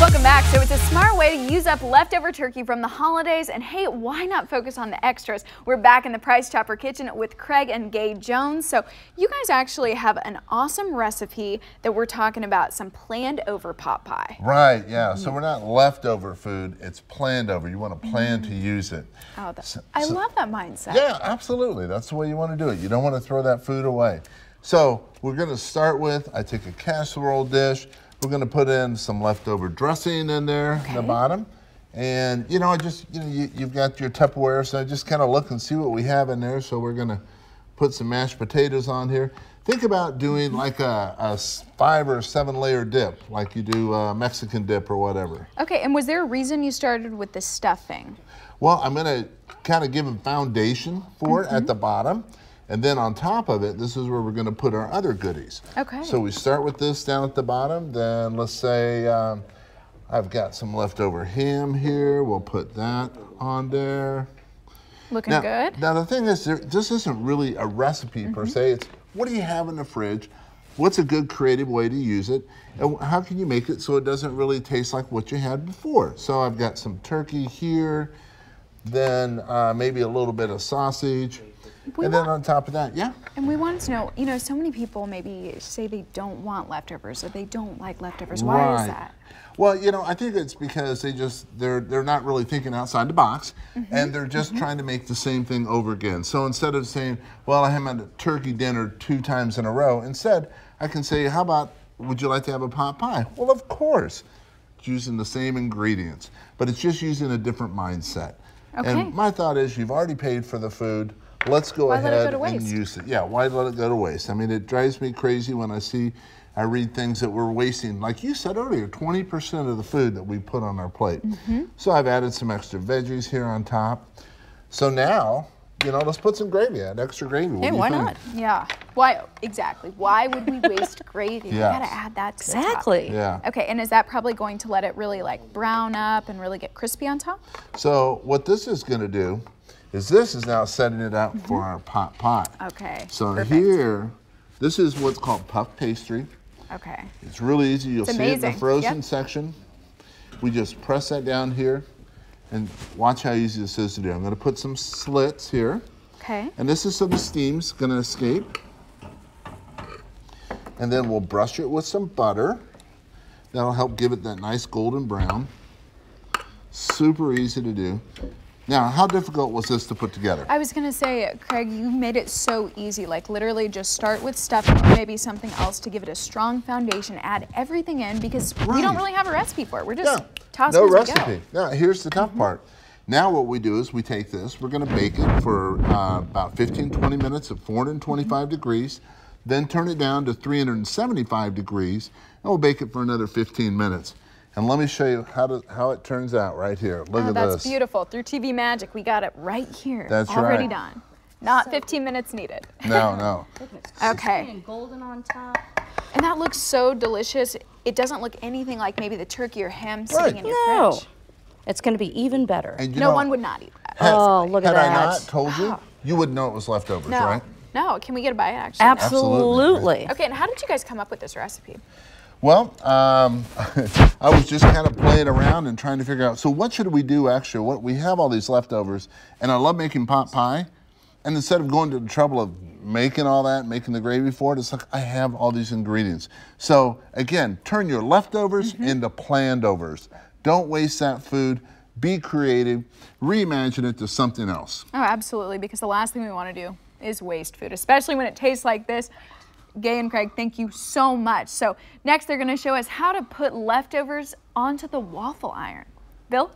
Welcome back. So it's a smart way to use up leftover turkey from the holidays, and hey, why not focus on the extras? We're back in the Price Chopper kitchen with Craig and Gay Jones. So you guys actually have an awesome recipe that we're talking about, some planned over pot pie. Right, yeah. So we're not leftover food, it's planned over. You want to plan to use it. Oh, I love that mindset. Yeah, absolutely. That's the way you want to do it. You don't want to throw that food away. So we're going to start with, I take a casserole dish. We're going to put in some leftover dressing in there in the bottom. And, you've got your Tupperware, so just kind of look and see what we have in there. So we're going to put some mashed potatoes on here. Think about doing like a 5 or 7 layer dip, like you do Mexican dip or whatever. Okay, and was there a reason you started with the stuffing? Well, I'm going to kind of give them foundation for it at the bottom. And then on top of it, this is where we're going to put our other goodies. Okay. So we start with this down at the bottom. Then let's say I've got some leftover ham here. We'll put that on there. Looking good. Now the thing is, this isn't really a recipe per se. It's what do you have in the fridge? What's a good creative way to use it? And how can you make it so it doesn't really taste like what you had before? So I've got some turkey here. Then maybe a little bit of sausage. And then on top of that, And we wanted to know, so many people maybe say they don't want leftovers or they don't like leftovers. Why is that? Well, I think it's because they're not really thinking outside the box, and they're just trying to make the same thing over again. So instead of saying, well, I had a turkey dinner 2 times in a row, instead I can say, how about, would you like to have a pot pie? Well, of course. It's using the same ingredients, but it's just using a different mindset. Okay. And my thought is, you've already paid for the food. Let's go ahead and use it. Yeah, why let it go to waste? I mean, it drives me crazy when I read things that we're wasting. Like you said earlier, 20% of the food that we put on our plate. So I've added some extra veggies here on top. So now, let's put some gravy, add extra gravy. Hey, why not? Yeah. Why, exactly. Why would we waste gravy? We gotta add that to the top. Exactly. Yeah. Okay, and is that probably going to let it really brown up and really get crispy on top? So what this is gonna do is this is now setting it out for our pot pie. Okay, So perfect. here, this is what's called puff pastry. Okay. It's really easy. You'll see it in the frozen Yep. section. We just press that down here and watch how easy this is to do. I'm going to put some slits here. Okay. And this is so the steam's going to escape. And then we'll brush it with some butter. That'll help give it that nice golden brown. Super easy to do. Now, how difficult was this to put together? I was gonna say, Craig, you made it so easy. Like literally just start with stuffing or maybe something else to give it a strong foundation, add everything in because we don't really have a recipe for it. We're just tossing it recipe. Now, here's the tough part. Now what we do is we take this, we're gonna bake it for about 15-20 minutes at 425 degrees, then turn it down to 375 degrees, and we'll bake it for another 15 minutes. And let me show you how it turns out right here. Look at this. That's beautiful. Through TV magic, we got it right here. That's already right. done. Not 15 minutes needed. No. Okay. And golden on top. And that looks so delicious. It doesn't look anything like maybe the turkey or ham sitting in your fridge. It's going to be even better. And no one would not eat that. Oh, look at that. Had I not told you, you would know it was leftovers, right? No. Can we get a bite, actually? Absolutely. Okay, and how did you guys come up with this recipe? Well, I was just kind of playing around and trying to figure out, so what should we do actually? We have all these leftovers, and I love making pot pie, and instead of going to the trouble of making all that, making the gravy for it, it's like I have all these ingredients. So again, turn your leftovers into planned overs. Don't waste that food. Be creative. Reimagine it to something else. Oh, absolutely, because the last thing we want to do is waste food, especially when it tastes like this. Gay and Craig, thank you so much. So next they're going to show us how to put leftovers onto the waffle iron. Bill?